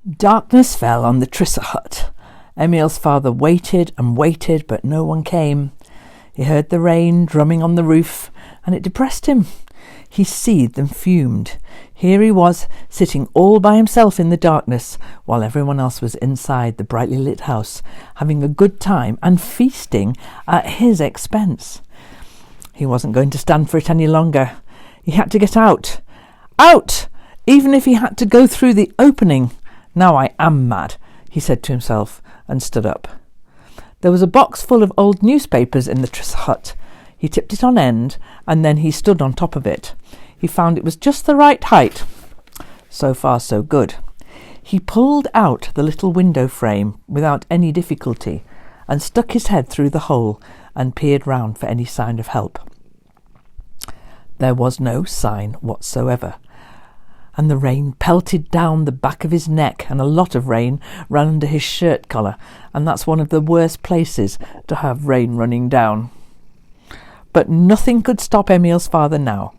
Darkness fell on the Trisse hut. Emil's father waited and waited, but no one came. He heard the rain drumming on the roof, and it depressed him. He seethed and fumed. Here he was, sitting all by himself in the darkness, while everyone else was inside the brightly lit house, having a good time and feasting at his expense. He wasn't going to stand for it any longer. He had to get out. Out! Even if he had to go through the opening. Now I am mad, he said to himself, and stood up. There was a box full of old newspapers in the Trisse hut. He tipped it on end, and then he stood on top of it. He found it was just the right height. So far, so good. He pulled out the little window frame without any difficulty, and stuck his head through the hole and peered round for any sign of help. There was no sign whatsoever, and the rain pelted down the back of his neck, and a lot of rain ran under his shirt collar, and that's one of the worst places to have rain running down. But nothing could stop Emil's father now.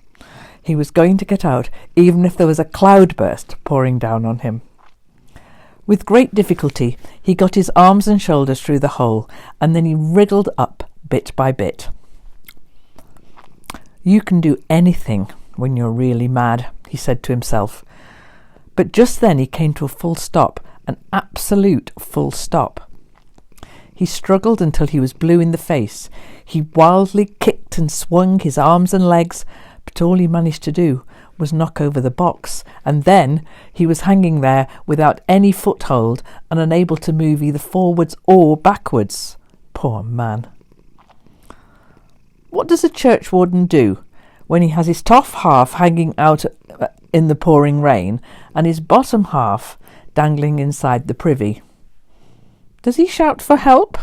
He was going to get out, even if there was a cloudburst pouring down on him. With great difficulty, he got his arms and shoulders through the hole, and then he wriggled up bit by bit. You can do anything when you're really mad, he said to himself. But just then he came to a full stop, an absolute full stop. He struggled until he was blue in the face. He wildly kicked and swung his arms and legs, but all he managed to do was knock over the box, and then he was hanging there without any foothold and unable to move either forwards or backwards. Poor man. What does a churchwarden do when he has his top half hanging out in the pouring rain and his bottom half dangling inside the privy? Does he shout for help?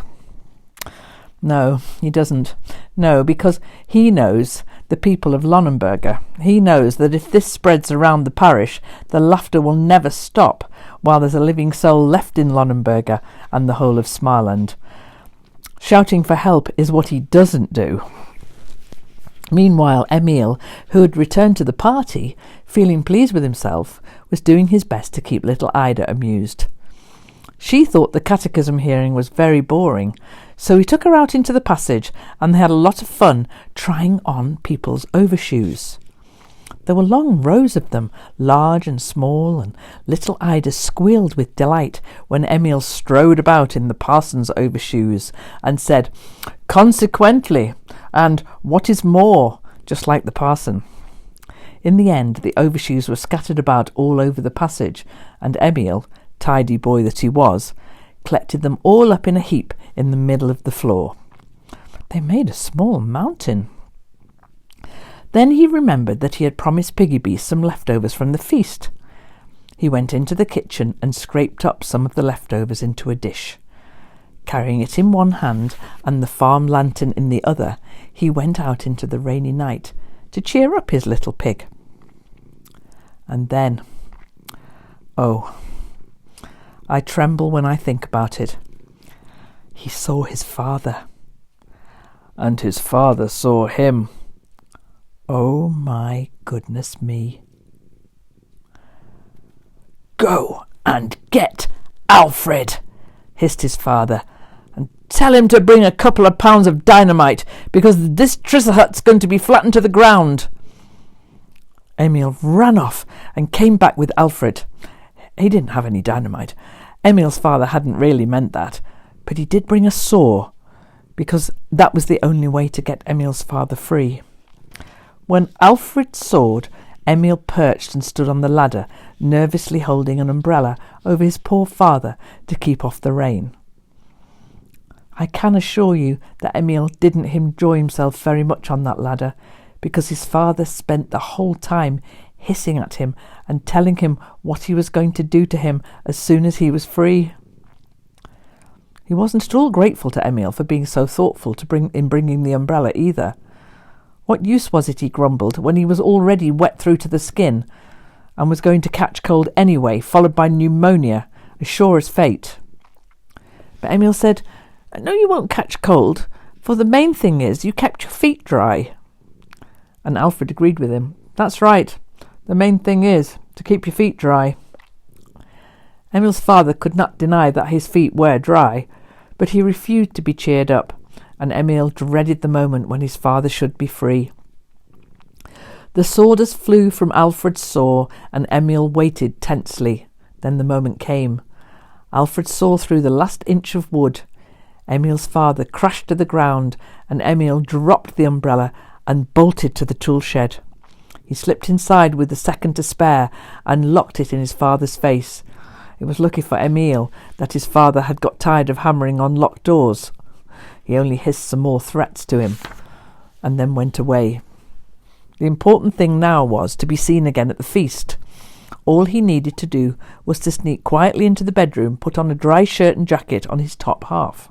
No, he doesn't. No, because he knows the people of Lonnenberger. He knows that if this spreads around the parish, the laughter will never stop while there's a living soul left in Lonnenberger and the whole of Smaland. Shouting for help is what he doesn't do. Meanwhile, Emil, who had returned to the party, feeling pleased with himself, was doing his best to keep little Ida amused. She thought the catechism hearing was very boring, so he took her out into the passage, and they had a lot of fun trying on people's overshoes. There were long rows of them, large and small, and little Ida squealed with delight when Emil strode about in the parson's overshoes and said, "Consequently," and "What is more," just like the parson. In the end, the overshoes were scattered about all over the passage, and Emil, tidy boy that he was, collected them all up in a heap in the middle of the floor. They made a small mountain. Then he remembered that he had promised Piggyby some leftovers from the feast. He went into the kitchen and scraped up some of the leftovers into a dish. Carrying it in one hand and the farm lantern in the other, he went out into the rainy night to cheer up his little pig. And then, oh, I tremble when I think about it, he saw his father. And his father saw him. Oh my goodness me. "Go and get Alfred," hissed his father, "and tell him to bring a couple of pounds of dynamite, because this Trisse hut's going to be flattened to the ground." Emil ran off and came back with Alfred. He didn't have any dynamite. Emil's father hadn't really meant that, but he did bring a saw, because that was the only way to get Emil's father free. When Alfred sawed, Emil perched and stood on the ladder, nervously holding an umbrella over his poor father to keep off the rain. I can assure you that Emil didn't enjoy himself very much on that ladder, because his father spent the whole time hissing at him and telling him what he was going to do to him as soon as he was free. He wasn't at all grateful to Emil for being so thoughtful in bringing the umbrella either. What use was it, he grumbled, when he was already wet through to the skin and was going to catch cold anyway, followed by pneumonia, as sure as fate. But Emil said, "No, you won't catch cold, for the main thing is you kept your feet dry." And Alfred agreed with him. "That's right. The main thing is to keep your feet dry." Emil's father could not deny that his feet were dry, but he refused to be cheered up, and Emil dreaded the moment when his father should be free. The sawdust flew from Alfred's saw, and Emil waited tensely. Then the moment came. Alfred saw through the last inch of wood. Emil's father crashed to the ground, and Emil dropped the umbrella and bolted to the tool shed. He slipped inside with a second to spare and locked it in his father's face. It was lucky for Emil that his father had got tired of hammering on locked doors. He only hissed some more threats to him and then went away. The important thing now was to be seen again at the feast. All he needed to do was to sneak quietly into the bedroom, put on a dry shirt and jacket on his top half.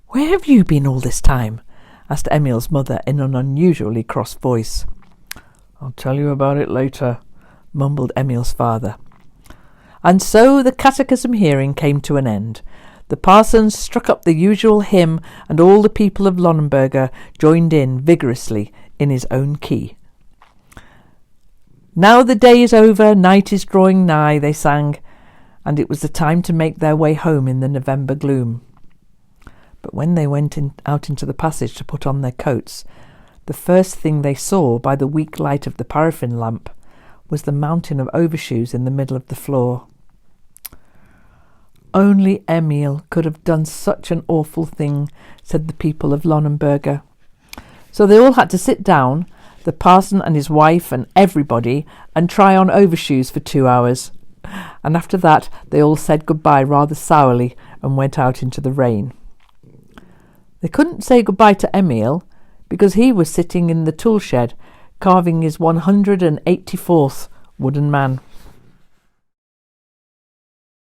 "Where have you been all this time?" asked Emil's mother in an unusually cross voice. "I'll tell you about it later," mumbled Emil's father. And so the catechism hearing came to an end. The parson struck up the usual hymn, and all the people of Lonnenberger joined in vigorously in his own key. "Now the day is over, night is drawing nigh," they sang, and it was the time to make their way home in the November gloom. But when they went out into the passage to put on their coats, the first thing they saw by the weak light of the paraffin lamp was the mountain of overshoes in the middle of the floor. "Only Emil could have done such an awful thing," said the people of Lonnenberger. So they all had to sit down, the parson and his wife and everybody, and try on overshoes for 2 hours. And after that they all said goodbye rather sourly and went out into the rain. They couldn't say goodbye to Emil because he was sitting in the tool shed carving his 184th wooden man.